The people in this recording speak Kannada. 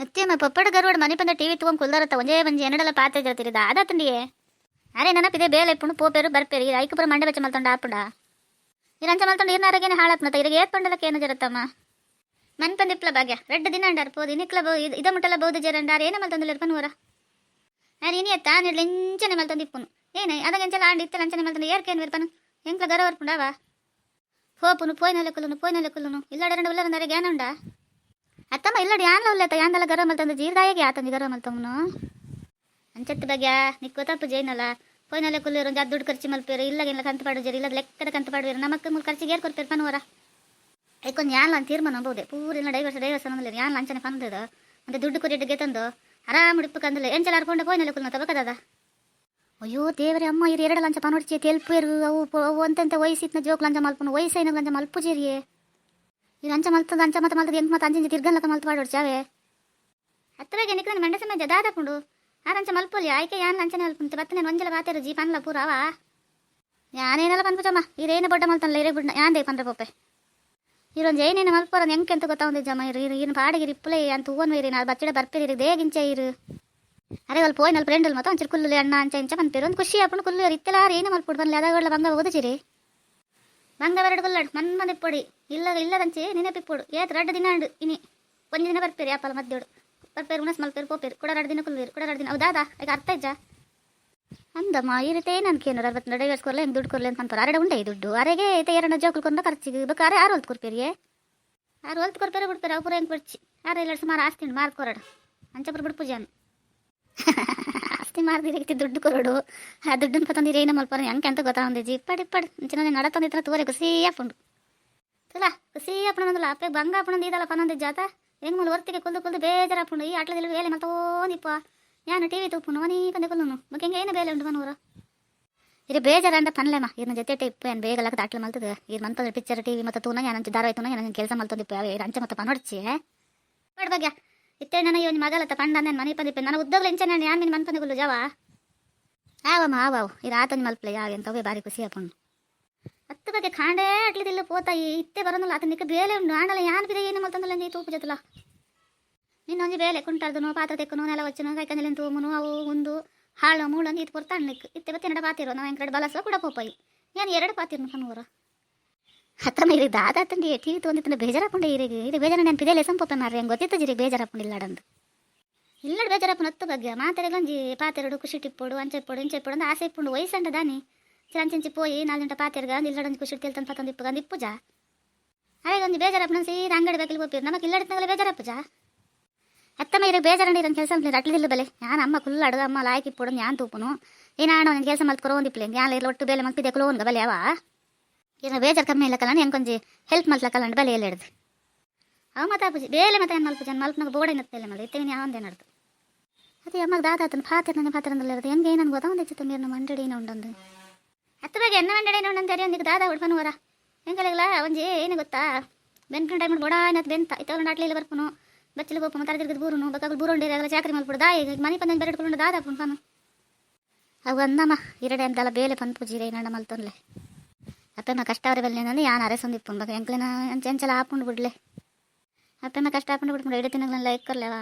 ಅತ್ತೆಮ್ಮ ಪಪ್ಪಡ ಗರುವಾಡು ಮನೆ ಪಂದ ಟಿವಿ ತಗೊಂಡು ಕುಲ್ದಾರತ್ತ ಒಂದೇ ಮಂಜಿ ಎನ್ನಡಲ್ಲ ಪಾತ್ರೆ ಜರ್ತಿರಿದ ಅದಾತಂಡಿಯೇ ಅರೆ ನೆನಪಿದೆ ಬೇಲೆ ಇಪ್ಪುಣು ಪೋಪೇರು ಬರ್ಪೇರು ಇದು ಐಕಪುರ ಮಂಡೆ ಬೆಚ್ಚ ಮಲ್ತೊಂಡು ಆಪುಂಡ ಇರಂಚ ಮಲ್ತೊಂಡು ಇರ್ನಾರಗೇನೆ ಹಾಳಾಪ್ನತ ಇರಿಗೆ ಏತ್ ಪಂಡಲಕ್ಕೆ ಏನು ಜರತ್ತಮ್ಮ ಮನ್ ಪಂದಿಪ್ಲ ಭಾಗ್ಯ ರೆಡ್ಡು ದಿನ ಅಂಡಾರ್ ಪೋದು ಇನ್ನಿಕ್ಲ ಇದ ಮುಟ್ಟಲ್ಲ ಬಹುದು ಜರಂಡಾರ ಏನ ಮಲ್ತೊಂದಿಲ್ಲ ಇರ್ಪನ್ವರ ಅರೆ ಇನಿ ಎತ್ತ ನಿಡ್ಲ ಇಂಚನೆ ಮಲ್ತೊಂದಿಪ್ಪುನು ಏನೇ ಅದಂಚಲ ಆಂಡಿ ಇತ್ತ ಲಂಚನೆ ಮಲ್ತೊಂದು ಏರ್ಕೇನು ಇರ್ಪನು ಎಂಕ್ಲ ಗರ ವರ್ಪುಂಡಾವ ಹೋಪುನು ಪೋಯ್ನಲೆಕ್ಕುಲುನು ಇಲ್ಲಡ ಎರಡು ಉಲ್ಲರಂದರೆ ಜ್ಞಾನ ಉಂಡ ಅತ್ತಮ್ಮ ಇಲ್ಲಡಿ ಯಾನ್ಲ ಉಲ್ಲತ್ತ ಯಾಂದಲ ಗರ ಮಲ್ತೊಂದು ಜೀರ್ದಾಯಗೆ ಆತಂದು ಗರ ಮಲ್ತೊಮ್ಮನು ಅಂಚತ್ತು ಬಗ್ಗೆ ನಿಕ್ಕು ತಪ್ಪು ಜೈನಲ್ಲ ಪೋಯ್ನಲೆ ಕುಲ್ಲಿರು ಒಂದು ದುಡ್ಡು ಖರ್ಚು ಮಲ್ಪೇರು ಇಲ್ಲಗೆಲ್ಲ ಕಂತು ಪಾಡುಜರಿ ಇಲ್ಲ ಲೆಕ್ಕದ ಕಂತು ಪಾಡುವೇರು ನಮಕ್ಕೆ ಮೂಲ ಖರ್ಚಿಗೆ ಏರ್ ಕೊಡ್ತೇವೆ ಪನ್ವರ ಐಕೊಂದು ಯಾನ್ಲ ಅಂತ ತೀರ್ಮಾನ ಬಹುದೇ ಪೂರಿನ ಡೈವರ್ಸ್ ಅನ್ನೋದಿಲ್ಲ ಯಾನ್ ಲಂಚನೆ ಪಂದದ ಮತ್ತೆ ದುಡ್ಡು ಕೊರಿಡ್ಗೆ ತಂದು ಆರಾಮ್ ಉಡುಪು ಕಂದಲೆ ಎಂಚಲ ಹರ್ಕೊಂಡು ಪೋಯ್ನಲೆ ಕುಲ್ನ ತಬಕದ ಅಯ್ಯೋ ದೇವರೇ ಅಮ್ಮ ಇರು ಎರಡು ಲಂಚ ಪನೋಡ್ಚಿ ತೆಲ್ಪೇರು ಅವು ಅಂತಂತ ವಯಸ್ಸಿನ ಜೋಕ್ ಲಂಚ ಮಲ್ಪನು ವಯಸ್ಸೈನ ಲಂಚ ಮಲ್ಪುಜೇರಿಯೇ ಇದು ಅಂಚ ಮಲ್ತದ ಅಂಚ ಮಲ್ತದ ಎಂಕ್ ಮತ್ತೆ ಅಂಚಿಂಚ ತಿರ್ಗಲ್ಲಕ ಮಲ್ತು ಪಾಡೋಡು ಚಾವೆ ಹತ್ತವಾಗಿ ನಿಕ್ಕಿನ ಮಂಡ ಸಮಾಜ ದಾದಾಪುಂಡು ಆರಂಚ ಮಲ್ಪೊಲಿ ಆಯ್ಕೆ ಯಾನ್ ಲಂಚನೆ ಮಲ್ಪುಂತೆ ಬತ್ತ ನಾನು ಒಂಜಲ ಬಾತೇರು ಜೀ ಪನ್ಲ ಪೂರಾವ ಯಾನೇನೆಲ್ಲ ಪನ್ಪುಜಮ್ಮ ಇರೇನು ಬಡ್ಡ ಮಲ್ತನಲ್ಲ ಇರೇ ಬಿಡ್ನ ಯಾಂದೇ ಪಂದ್ರೆ ಪೊಪ್ಪೆ ಇರೊಂದು ಏನೇನು ಮಲ್ಪೋರ ಎಂಕೆಂತ ಗೊತ್ತಾವಂದೆ ಜಮ್ಮ ಇರು ಪಾಡಿಗಿರಿ ಇಪ್ಪಲೆ ಅಂತ ಹೂವನ್ ವೈರಿ ನಾ ಬಚ್ಚಡೆ ಬರ್ಪೇರಿ ದೇಗಿಂಚೆ ಇರು ಅರೆ ಅಲ್ಲಿ ಪೋಯ್ ನಲ್ ಫ್ರೆಂಡಲ್ ಮತ್ತೆ ಒಂಚೂರು ಕುಲ್ಲು ಅಣ್ಣ ಅಂಚ ಇಂಚ ಪನ್ಪೇರು ಒಂದು ಖುಷಿ ಆಪುಂಡು ಕುಲ್ಲು ಇತ್ತೆಲ್ಲ ಏನು ಮಲ್ಪುಡು ಬನ್ಲಿ ಅದಾಗಲ್ಲ ಬಂಗ ಓದಿಸಿರಿ ಬಂಗ ಎರಡು ಕುಲ್ಲಾಡು ಮನ್ಮದಿ ಪೊಡಿ ಇಲ್ಲದಂಚೆ ನೆನಪಿಪ್ಪುಡು ಏತ್ ಎರಡು ದಿನ ಅಂಡು ಇನಿ ಒಂದು ದಿನ ಬರ್ಪೇರಿ ಆಪಲ್ ಮದ್ದೋಡು ಬರ್ಪೇರು ಉಣಸ್ ಮಲ್ಪೇರು ಪೋಪೇರು ಕೂಡ ಎರಡು ದಿನ ಕುಲ್ವೇರು ಕೂಡ ಎರಡು ದಿನ ಹೌದಾದ ಈಗ ಅರ್ಥ ಇಜ್ಜ ಅಂದಮ್ಮ ಇರುತ್ತೆ ನನ್ಕೇನು 60 ಡೈವರ್ಸ್ ಕೊರ್ಲೆ ಹೆಂಗೆ ದುಡ್ಡು ಕೊರ್ಲೆ ಅಂತ ಅನ್ಪಾರ ಅರೆ ಉಂಡೆ ದುಡ್ಡು ಅರೆಗೆ ಐತೆ ಎರಡು ಜೋಕುಲ್ಕೊಂಡು ಖರ್ಚಿಗೆ ಬೇಕಾರೆ 6 ಹೊಲ್ತು ಕೊರ್ಪೇರಿಯೇ 6 ಹೊಲ್ತು ಕೊರ್ಪೇರೆ ಬಿಡ್ಪೇರೆ ಅವು ಪೂರ ಹೆಂಗೆ ಬಿಡ್ಚಿ ಆರೆ ಇಲ್ಲ ಸುಮಾರು ಆಸ್ತಿ ಮಾರ್ದು ಕೊರಡು ಅಂಚಪುರ ಬಿಡು ಪೂಜಾನು ಆಸ್ತಿ ಮಾರ್ದಿರೈತಿ ದುಡ್ಡು ಕೊರಡು ಆ ದುಡ್ಡನ್ನು ಪತ್ತಂದಿರ ಏನು ಮಲ್ಪಾರ ಹೆಂಗೆ ಅಂತ ಗೊತ್ತಾವಂದೆ ಜಿ ಇಪ್ಪಡಿ ಚಿನ್ನ ನಡತಂದಿತ್ರ ತೋರೆ ಖುಷಿ ಆಪುಂಡು ತುಲ ಖುಷಿ ಆಪುಣಂದಲ್ಲ ಅಪ್ಪೆ ಬಂಗ ಆಪುಣಂದು ಇದಲ್ಲ ಪನ್ನೊಂದು ಜಾತ ಹೆಂಗೆ ಮೂಲ ಹೊರ್ತಿಗೆ ಕುಲ್ದು ಬೇಜಾರಾಪುಂಡು ಈ ಆಟ್ಲದಲ್ಲಿ ಬೇಲೆ ಮಲ್ತೋನಿಪ್ಪ ಯಾನು ಟಿವಿ ತೂಪುನು ಮನಿ ಪಂದೆ ಕುಲ್ಲುನು ಬಗ್ಗೆ ಹೆಂಗೆ ಏನು ಬೇಲೆ ಉಂಟು ಮನೂರು ಇದು ಬೇಜಾರಂಡ ಪನ್ಲೆಮ್ಮ ಇನ್ನು ಜೊತೆ ಇಪ್ಪ ಏನು ಬೇಗಲ್ಲ ದಾಟ್ಲು ಮಲ್ತದೆ ಇದು ಮಂತದ ಪಿಕ್ಚರ್ ಟಿವಿ ಮತ್ತು ತೂನ ಏನಂತ ಧಾರಾವಾಹಿತೂನ ಏನಂತ ಕೆಲಸ ಮಲ್ತೊಂದಿಪ್ಪ ಯಾವ ಅಂಚ ಮತ್ತೆ ಪನೋಡ್ಚಿ ಬೇಡ ಬಗ್ಗೆ ಇತ್ತೇ ನನಗೆ ಇವನು ಮಗಲತ್ತ ಪಂಡ ನಾನು ಮನೆ ಪಂದಿಪ್ಪೆ ನಾನು ಉದ್ದಗ್ಲು ಇಂಚ ನಾನು ಯಾನು ಮನೆ ಪಂದೆ ಕುಲ್ಲು ಜಾವ ಆವವು ಇದು ಆತನ ಮಲ್ಪಲೆ ಯಾವ ಎಂತವೇ ಭಾರಿ ಖುಷಿ ಆಪುಂಡು ಹತ್ತು ಬಗ್ಗೆ ಕಾಂಡೇ ಅಟ್ಲಿದಿಲ್ಲ ಪೋತಾಯಿ ಇತ್ತೆ ಬರೋನಲ್ಲ ಆತ ನಿಕ್ಕ ಬೇಲೆ ಉಂಡು ಆಣಲ್ಲ ಯಾನು ಬಿದೆ ಏನು ಮಲ್ತಂದಲ್ಲ ನೀ ತೂಪು ಜೊತ್ತಲ್ಲ ನಿನ್ನೊಂಜಿ ಬೇಲೆ ಕುಂಟಾರ್ದನು ಪಾತ್ರ ತೆಕ್ಕನು ನೆಲ ವಚ್ಚನು ಕೈಕಂಜಲಿನ ತೂಮುನು ಅವು ಒಂದು ಹಾಳು ಮೂಳಂದು ಇದು ಕೊಡ್ತಾ ಅಣ್ಣಕ್ಕೆ ಇತ್ತೆ ಬತ್ತೆ ನಡ ಪಾತಿರೋ ನಾವು ಎಂಕಡೆ ಬಲಸ ಕೂಡ ಪೋಪಾಯಿ ನಾನು ಎರಡು ಪಾತಿರ್ನು ಕಣ್ಣೂರ ಹತ್ತಮ್ಮ ಇರಿಗೆ ದಾದಾತಂಡಿ ಟಿವಿ ತೊಂದಿತ್ತಂಡ ಬೇಜಾರಾಪುಂಡೆ ಇರಿಗೆ ಇದು ಬೇಜಾರ ನಾನು ಪಿದೆ ಲೆಸನ್ ಪೋಪ ಮಾರ್ರಿ ಹಂಗೆ ಗೊತ್ತಿತ್ತು ಜಿರಿಗೆ ಬೇಜಾರಾಪುಂಡು ಇಲ್ಲಾಡಂದು ಇಲ್ಲಡು ಬೇಜಾರಾಪುನ ಹತ್ತು ಬಗ್ಗೆ ಮಾತೆರೆಗೊಂಜಿ ಪಾತೆರಡು ಖುಷಿ ಟಿಪ್ಪೋಡು ಅಂಚೆಪ್ಪೋಡು ಇಂಚೆಪ್ಪೋಡು ಅಂದು ಆಸೆ ಇಪ್ಪುಂಡು ವಯಸ್ಸಂಡ ದಾನಿ ಚಂಚಿ ಪೋಯಿ 4 ಗಂಟೆ ಪಾತೆರ್ಗ ಒಂದು ಇಲ್ಲಡೊಂದು ಖುಷಿ ತಿಳ್ತಂದು ಪತ್ತೊಂದು ಇಪ್ಪಗಂದು ಇಪ್ಪುಜ ಅದೇ ಒಂದು ಬೇಜಾರಾಪುನ ಸೀದಾ ಅಂಗಡಿ ಬೇಕಲ್ಲಿ ಹೋಗ್ತೀರಿ ನಮಗೆ ಇಲ್ಲಡಿದ್ನಾಗಲೇ ಬೇಜಾರಾಪುಜ ಅತ್ತಮ್ಮ ಇರೋ ಬೇಜಾರಂಡಿ ಇರೋ ಕೆಲಸ ಅಟ್ಲಿದಿಲ್ಲ ಬಲೆ ನಾನು ಅಮ್ಮ ಕುಲ್ಲ ಅಡುಗ ಅಮ್ಮ ಲಾಯ್ಕಿ ಇಪ್ಪೋಡು ನಾನು ತೂಪುನು ಏನಾಣ ಒಂದು ಕೆಲಸ ಮಲ್ತ್ಕೊರೋ ಒಂದಿಪ್ಲೆ ಯಾನ್ ಇಲ್ಲ ಒಟ್ಟು ಬೇಲೆ ಮಲ್ಪಿದೆ ಕ್ಲೋನ್ಗ ಬಲೆ ಅವ ಏನೋ ಬೇಜಾರು ಕಮ್ಮಿ ಇಲ್ಲ ಕಲ್ಲ ಹೆಂಗೆ ಕೊಂಚ ಹೆಲ್ಪ್ ಮಲ್ತಲ್ಲ ಬಲೆ ಎಲ್ಲ ಹಿಡ್ದು ಅವ ಮಾತಾಪುಜಿ ಬೇಲೆ ಮತ್ತೆ ಏನು ಮಲ್ಪುಜ ಮಲ್ಪನಾಗ ಬೋಡೆ ನತ್ತಲ್ಲ ಮಲ್ಲ ಇತ್ತೇನೆ ಯಾವಂದೇ ನಡ್ದು ಅದೇ ಅಮ್ಮಗೆ ದಾದಾತನ ಪಾತ್ರ ಪಾತ್ರದಲ್ಲಿ ಇರೋದು ಹೆಂಗೆ ನನಗೆ ಗೊತ್ತಾವಂದೆ ಚಿತ್ತ ನೀರು ಮಂಡಡಿನ ಉಂಡಂದು ಹತ್ತು ಬಗ್ಗೆ ಎನ್ನ ಮಂಡಡಿನ ಉಂಡಂತ ಒಂದಿಗೆ ದಾದ ಹುಡ್ಪನುವರ ಹೆಂಗಲ್ಲ ಒಂಜಿ ಏನು ಗೊತ್ತಾ ಬೆನ್ಕೊಂಡು ಟೈಮ್ ಬೋಡ ಏನತ್ತು ಬೆಂತ ಇತ್ತೊಂದು ಆಟ್ಲಿಲ್ಲ ಬರ್ಪನು ಬಚ್ಚಲು ಬೋಪನು ತರಗಿರ್ದು ಬೂರುನು ಬೇಕಾಗಲು ಬೂರುಂಡಿ ಆಗಲ್ಲ ಚಾಕರಿ ಮಲ್ಪಡು ದಾಯಿ ಮನೆ ಪಂದ ಬೆರಡ್ಕೊಂಡು ದಾದ ಪುಣ್ಪನು ಅವು ಅಂದಮ್ಮ ಇರಡೆ ಅಂತೆಲ್ಲ ಬೇಲೆ ಪಂಪುಜಿರೆ ನಡ ಮಲ್ತೊನ್ಲೆ ಅಪ್ಪಮ್ಮ ಕಷ್ಟ ಅವರ ಬೆಲೆ ಯಾನು ಅರೆಸೊಂದಿಪ್ಪು ಬಗ್ಗೆ ಎಂಕ್ಲೆನ ಅಂಚೆಂಚಲ ಹಾಕೊಂಡು ಬಿಡ್ಲೆ ಅಪ್ಪಮ್ಮ ಕಷ್ಟ ಹಾಕೊಂಡು ಬಿಡ್ಕೊಂಡು 2 ತಿಂಗಳೆಲ್ಲ ಎಕ್ಕರ್ಲೇವಾ